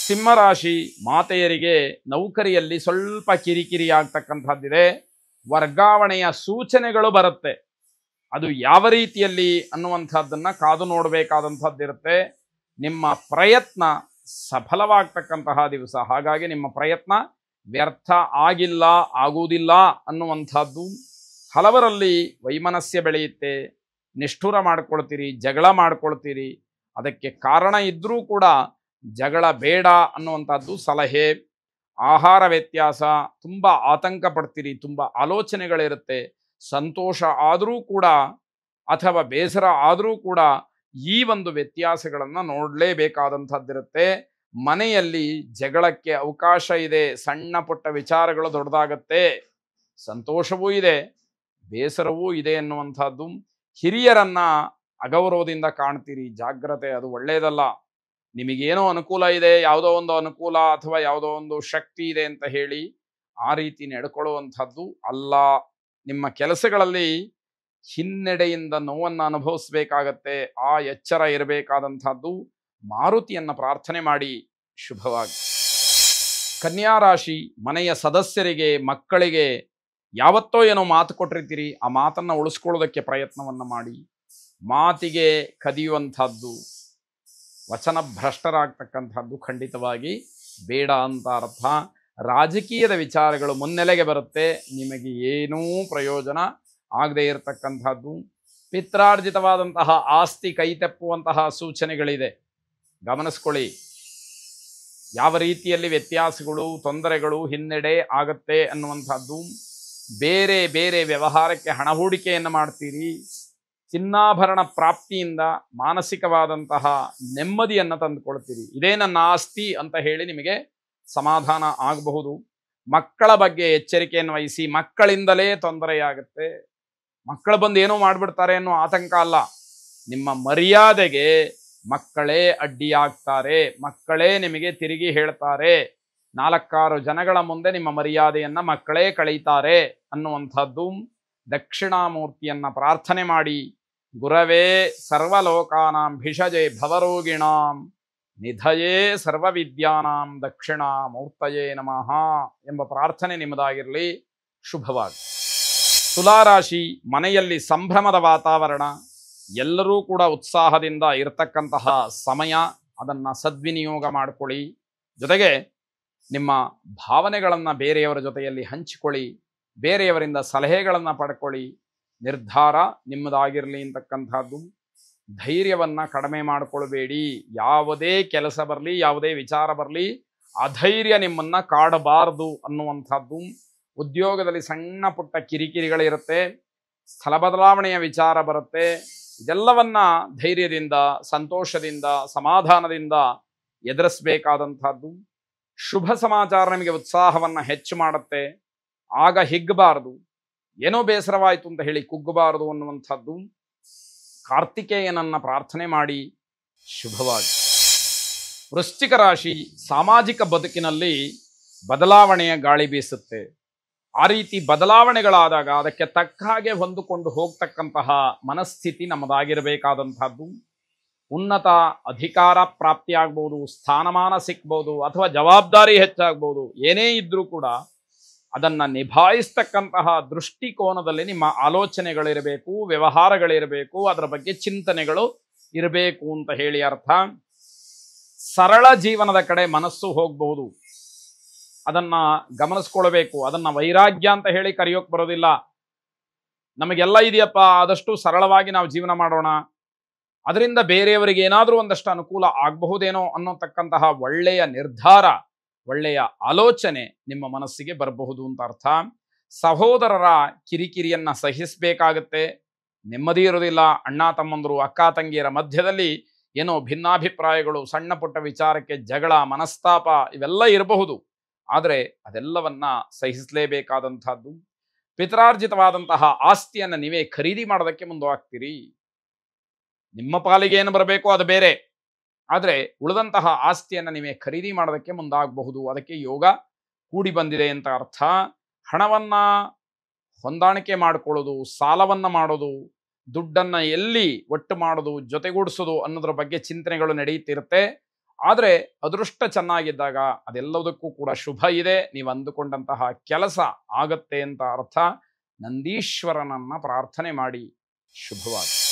ಸಿಂಹರಾಶಿ ಮಾತೆಯರಿಗೆ ನೌಕರಿಯಲ್ಲಿ ಸ್ವಲ್ಪ ಕಿರಿಕಿರಿ ಆಗ್ತಕ್ಕಂಥದ್ದಿದೆ. ವರ್ಗಾವಣೆಯ ಸೂಚನೆಗಳು ಬರುತ್ತೆ. ಅದು ಯಾವ ರೀತಿಯಲ್ಲಿ ಅನ್ನುವಂಥದ್ದನ್ನು ಕಾದು ನೋಡಬೇಕಾದಂಥದ್ದಿರುತ್ತೆ. ನಿಮ್ಮ ಪ್ರಯತ್ನ ಸಫಲವಾಗ್ತಕ್ಕಂತಹ ದಿವಸ. ಹಾಗಾಗಿ ನಿಮ್ಮ ಪ್ರಯತ್ನ ವ್ಯರ್ಥ ಆಗಿಲ್ಲ, ಆಗುವುದಿಲ್ಲ ಅನ್ನುವಂಥದ್ದು. ಹಲವರಲ್ಲಿ ವೈಮನಸ್ಯ ಬೆಳೆಯುತ್ತೆ, ನಿಷ್ಠುರ ಮಾಡ್ಕೊಳ್ತೀರಿ, ಜಗಳ ಮಾಡ್ಕೊಳ್ತೀರಿ. ಅದಕ್ಕೆ ಕಾರಣ ಇದ್ದರೂ ಕೂಡ ಜಗಳ ಬೇಡ ಅನ್ನುವಂಥದ್ದು ಸಲಹೆ. ಆಹಾರ ವ್ಯತ್ಯಾಸ, ತುಂಬ ಆತಂಕ ಪಡ್ತೀರಿ, ತುಂಬ ಆಲೋಚನೆಗಳಿರುತ್ತೆ. ಸಂತೋಷ ಆದರೂ ಕೂಡ ಅಥವಾ ಬೇಸರ ಆದರೂ ಕೂಡ ಈ ಒಂದು ವ್ಯತ್ಯಾಸಗಳನ್ನು ನೋಡಲೇಬೇಕಾದಂಥದ್ದಿರುತ್ತೆ. ಮನೆಯಲ್ಲಿ ಜಗಳಕ್ಕೆ ಅವಕಾಶ ಇದೆ. ಸಣ್ಣ ಪುಟ್ಟ ವಿಚಾರಗಳು ದೊಡ್ಡದಾಗತ್ತೆ. ಸಂತೋಷವೂ ಇದೆ, ಬೇಸರವೂ ಇದೆ ಎನ್ನುವಂಥದ್ದು. ಹಿರಿಯರನ್ನ ಅಗೌರವದಿಂದ ಕಾಣ್ತೀರಿ, ಜಾಗ್ರತೆ, ಅದು ಒಳ್ಳೆಯದಲ್ಲ. ನಿಮಗೇನೋ ಅನುಕೂಲ ಇದೆ, ಯಾವುದೋ ಒಂದು ಅನುಕೂಲ ಅಥವಾ ಯಾವುದೋ ಒಂದು ಶಕ್ತಿ ಇದೆ ಅಂತ ಹೇಳಿ ಆ ರೀತಿ ನಡ್ಕೊಳ್ಳುವಂಥದ್ದು ಅಲ್ಲ. ನಿಮ್ಮ ಕೆಲಸಗಳಲ್ಲಿ ಹಿನ್ನಡೆಯಿಂದ ನೋವನ್ನು ಅನುಭವಿಸ್ಬೇಕಾಗತ್ತೆ. ಆ ಎಚ್ಚರ ಇರಬೇಕಾದಂಥದ್ದು. ಮಾರುತಿಯನ್ನು ಪ್ರಾರ್ಥನೆ ಮಾಡಿ. ಶುಭವಾಗಿ. ಕನ್ಯಾ ರಾಶಿ ಮನೆಯ ಸದಸ್ಯರಿಗೆ, ಮಕ್ಕಳಿಗೆ ಯಾವತ್ತೋ ಏನೋ ಮಾತು ಕೊಟ್ಟಿರ್ತೀರಿ, ಆ ಮಾತನ್ನು ಉಳಿಸ್ಕೊಳ್ಳೋದಕ್ಕೆ ಪ್ರಯತ್ನವನ್ನು ಮಾಡಿ. ಮಾತಿಗೆ ಕದಿಯುವಂಥದ್ದು, ವಚನ ಭ್ರಷ್ಟರಾಗ್ತಕ್ಕಂಥದ್ದು ಖಂಡಿತವಾಗಿ ಬೇಡ ಅಂತ ಅರ್ಥ. ರಾಜಕೀಯದ ವಿಚಾರಗಳು ಮುನ್ನೆಲೆಗೆ ಬರುತ್ತೆ, ನಿಮಗೆ ಏನೂ ಪ್ರಯೋಜನ ಆಗದೇ ಇರತಕ್ಕಂಥದ್ದು. ಪಿತ್ರಾರ್ಜಿತವಾದಂತಹ ಆಸ್ತಿ ಕೈತಪ್ಪುವಂತಹ ಸೂಚನೆಗಳಿದೆ, ಗಮನಿಸ್ಕೊಳ್ಳಿ. ಯಾವ ರೀತಿಯಲ್ಲಿ ವ್ಯತ್ಯಾಸಗಳು, ತೊಂದರೆಗಳು, ಹಿನ್ನಡೆ ಆಗತ್ತೆ ಅನ್ನುವಂಥದ್ದು. ಬೇರೆ ಬೇರೆ ವ್ಯವಹಾರಕ್ಕೆ ಹಣ ಹೂಡಿಕೆಯನ್ನು ಮಾಡ್ತೀರಿ. ಚಿನ್ನಾಭರಣ ಪ್ರಾಪ್ತಿಯಿಂದ ಮಾನಸಿಕವಾದಂತಹ ನೆಮ್ಮದಿಯನ್ನು ತಂದುಕೊಳ್ತೀರಿ. ಇದೇ ನನ್ನ ಆಸ್ತಿ ಅಂತ ಹೇಳಿ ನಿಮಗೆ ಸಮಾಧಾನ ಆಗಬಹುದು. ಮಕ್ಕಳ ಬಗ್ಗೆ ಎಚ್ಚರಿಕೆಯನ್ನು ವಹಿಸಿ. ಮಕ್ಕಳಿಂದಲೇ ತೊಂದರೆಯಾಗುತ್ತೆ. ಮಕ್ಕಳು ಬಂದು ಏನೋ ಮಾಡಿಬಿಡ್ತಾರೆ ಅನ್ನೋ ಆತಂಕ ಅಲ್ಲ, ನಿಮ್ಮ ಮರ್ಯಾದೆಗೆ ಮಕ್ಕಳೇ ಅಡ್ಡಿಯಾಗ್ತಾರೆ. ಮಕ್ಕಳೇ ನಿಮಗೆ ತಿರುಗಿ ಹೇಳ್ತಾರೆ. 4-6 ಜನಗಳ ಮುಂದೆ ನಿಮ್ಮ ಮರ್ಯಾದೆಯನ್ನು ಮಕ್ಕಳೇ ಕಳೀತಾರೆ ಅನ್ನುವಂಥದ್ದು. ದಕ್ಷಿಣಾಮೂರ್ತಿಯನ್ನು ಪ್ರಾರ್ಥನೆ ಮಾಡಿ. ಗುರವೇ ಸರ್ವಲೋಕಾನಾಂ ಭಿಷಜೆ ಭವರೋಗಿಣಾಂ ನಿಧಯೇ ಸರ್ವವಿದ್ಯಾನಾಂ ದಕ್ಷಿಣಾಮೂರ್ತಯೇ ನಮಃ ಎಂಬ ಪ್ರಾರ್ಥನೆ ನಿಮ್ಮದಾಗಿರಲಿ. ಶುಭವಾಗಿ. ತುಲಾರಾಶಿ ಮನೆಯಲ್ಲಿ ಸಂಭ್ರಮದ ವಾತಾವರಣ, ಎಲ್ಲರೂ ಕೂಡ ಉತ್ಸಾಹದಿಂದ ಇರತಕ್ಕಂತಹ ಸಮಯ. ಅದನ್ನು ಸದ್ವಿನಿಯೋಗ ಮಾಡಿಕೊಳ್ಳಿ. ಜೊತೆಗೆ ನಿಮ್ಮ ಭಾವನೆಗಳನ್ನು ಬೇರೆಯವರ ಜೊತೆಯಲ್ಲಿ ಹಂಚಿಕೊಳ್ಳಿ. ಬೇರೆಯವರಿಂದ ಸಲಹೆಗಳನ್ನು ಪಡ್ಕೊಳ್ಳಿ. ನಿರ್ಧಾರ ನಿಮ್ಮದಾಗಿರಲಿ ಅಂತಕ್ಕಂಥದ್ದು. ಧೈರ್ಯವನ್ನು ಕಡಿಮೆ ಮಾಡಿಕೊಳ್ಬೇಡಿ. ಯಾವುದೇ ಕೆಲಸ ಬರಲಿ, ಯಾವುದೇ ವಿಚಾರ ಬರಲಿ, ಅಧೈರ್ಯ ನಿಮ್ಮನ್ನು ಕಾಡಬಾರದು ಅನ್ನುವಂಥದ್ದು. ಉದ್ಯೋಗದಲ್ಲಿ ಸಣ್ಣ ಪುಟ್ಟ ಕಿರಿಕಿರಿಗಳಿರುತ್ತೆ, ಸ್ಥಳ ಬದಲಾವಣೆಯ ವಿಚಾರ ಬರುತ್ತೆ. ಇದೆಲ್ಲವನ್ನ ಧೈರ್ಯದಿಂದ, ಸಂತೋಷದಿಂದ, ಸಮಾಧಾನದಿಂದ ಎದುರಿಸಬೇಕಾದಂಥದ್ದು. ಶುಭ ಸಮಾಚಾರ ನಿಮಗೆ ಉತ್ಸಾಹವನ್ನು ಹೆಚ್ಚು ಮಾಡುತ್ತೆ. ಆಗ ಹಿಗ್ಗಬಾರದು, ಏನೋ ಬೇಸರವಾಯಿತು ಅಂತ ಹೇಳಿ ಕುಗ್ಗಬಾರದು ಅನ್ನುವಂಥದ್ದು. ಕಾರ್ತಿಕೇಯನನ್ನು ಪ್ರಾರ್ಥನೆ ಮಾಡಿ. ಶುಭವಾಗಿ. ವೃಶ್ಚಿಕ ರಾಶಿ ಸಾಮಾಜಿಕ ಬದುಕಿನಲ್ಲಿ ಬದಲಾವಣೆಯ ಗಾಳಿ ಬೀಸುತ್ತೆ. ಆ ರೀತಿ ಬದಲಾವಣೆಗಳಾದಾಗ ಅದಕ್ಕೆ ತಕ್ಕ ಹಾಗೆ ಹೊಂದಿಕೊಂಡು ಹೋಗ್ತಕ್ಕಂತಹ ಮನಸ್ಥಿತಿ ನಮ್ಮದಾಗಿರಬೇಕಾದಂಥದ್ದು. ಉನ್ನತ ಅಧಿಕಾರ ಪ್ರಾಪ್ತಿಯಾಗ್ಬೋದು, ಸ್ಥಾನಮಾನ ಸಿಕ್ಬೋದು, ಅಥವಾ ಜವಾಬ್ದಾರಿ ಹೆಚ್ಚಾಗ್ಬೋದು. ಏನೇ ಇದ್ರೂ ಕೂಡ ಅದನ್ನು ನಿಭಾಯಿಸ್ತಕ್ಕಂತಹ ದೃಷ್ಟಿಕೋನದಲ್ಲಿ ನಿಮ್ಮ ಆಲೋಚನೆಗಳಿರಬೇಕು, ವ್ಯವಹಾರಗಳಿರಬೇಕು, ಅದರ ಬಗ್ಗೆ ಚಿಂತನೆಗಳು ಇರಬೇಕು ಅಂತ ಹೇಳಿ ಅರ್ಥ. ಸರಳ ಜೀವನದ ಕಡೆ ಮನಸ್ಸು ಹೋಗಬಹುದು, ಅದನ್ನು ಗಮನಿಸ್ಕೊಳ್ಬೇಕು. ಅದನ್ನು ವೈರಾಗ್ಯ ಅಂತ ಹೇಳಿ ಕರೆಯೋಕೆ ಬರೋದಿಲ್ಲ. ನಮಗೆಲ್ಲ ಇದೆಯಪ್ಪ, ಆದಷ್ಟು ಸರಳವಾಗಿ ನಾವು ಜೀವನ ಮಾಡೋಣ, ಅದರಿಂದ ಬೇರೆಯವರಿಗೆ ಏನಾದರೂ ಒಂದಷ್ಟು ಅನುಕೂಲ ಆಗಬಹುದೇನೋ ಅನ್ನೋತಕ್ಕಂತಹ ಒಳ್ಳೆಯ ನಿರ್ಧಾರ, ಒಳ್ಳೆಯ ಆಲೋಚನೆ ನಿಮ್ಮ ಮನಸ್ಸಿಗೆ ಬರಬಹುದು ಅಂತ ಅರ್ಥ. ಸಹೋದರರ ಕಿರಿಕಿರಿಯನ್ನು ಸಹಿಸಬೇಕಾಗತ್ತೆ. ನೆಮ್ಮದಿ ಇರೋದಿಲ್ಲ. ಅಣ್ಣ ತಮ್ಮಂದರು, ಅಕ್ಕ ತಂಗಿಯರ ಮಧ್ಯದಲ್ಲಿ ಏನೋ ಭಿನ್ನಾಭಿಪ್ರಾಯಗಳು, ಸಣ್ಣ ಪುಟ್ಟ ವಿಚಾರಕ್ಕೆ ಜಗಳ, ಮನಸ್ತಾಪ ಇವೆಲ್ಲ ಇರಬಹುದು. ಆದರೆ ಅದೆಲ್ಲವನ್ನ ಸಹಿಸಲೇಬೇಕಾದಂಥದ್ದು. ಪಿತ್ರಾರ್ಜಿತವಾದಂತಹ ಆಸ್ತಿಯನ್ನು ನೀವೇ ಖರೀದಿ ಮಾಡೋದಕ್ಕೆ ಮುಂದಾಗ್ತೀರಿ. ನಿಮ್ಮ ಪಾಲಿಗೆ ಏನು ಬರಬೇಕೋ ಅದು ಬೇರೆ, ಆದರೆ ಉಳಿದಂತಹ ಆಸ್ತಿಯನ್ನು ನೀವೇ ಖರೀದಿ ಮಾಡೋದಕ್ಕೆ ಮುಂದಾಗಬಹುದು. ಅದಕ್ಕೆ ಯೋಗ ಕೂಡಿ ಬಂದಿದೆ ಅಂತ ಅರ್ಥ. ಹಣವನ್ನು ಹೊಂದಾಣಿಕೆ ಮಾಡಿಕೊಳ್ಳೋದು, ಸಾಲವನ್ನು ಮಾಡೋದು, ದುಡ್ಡನ್ನು ಎಲ್ಲಿ ಒಟ್ಟು ಮಾಡೋದು, ಜೊತೆಗೂಡಿಸೋದು ಅನ್ನೋದ್ರ ಬಗ್ಗೆ ಚಿಂತನೆಗಳು ನಡೆಯುತ್ತಿರುತ್ತೆ. ಆದರೆ ಅದೃಷ್ಟ ಚೆನ್ನಾಗಿದ್ದಾಗ ಅದೆಲ್ಲದಕ್ಕೂ ಕೂಡ ಶುಭ ಇದೆ, ನೀವು ಅಂದುಕೊಂಡಂತಹ ಕೆಲಸ ಆಗತ್ತೆ ಅಂತ ಅರ್ಥ. ನಂದೀಶ್ವರನನ್ನ ಪ್ರಾರ್ಥನೆ ಮಾಡಿ. ಶುಭವಾಗಿ.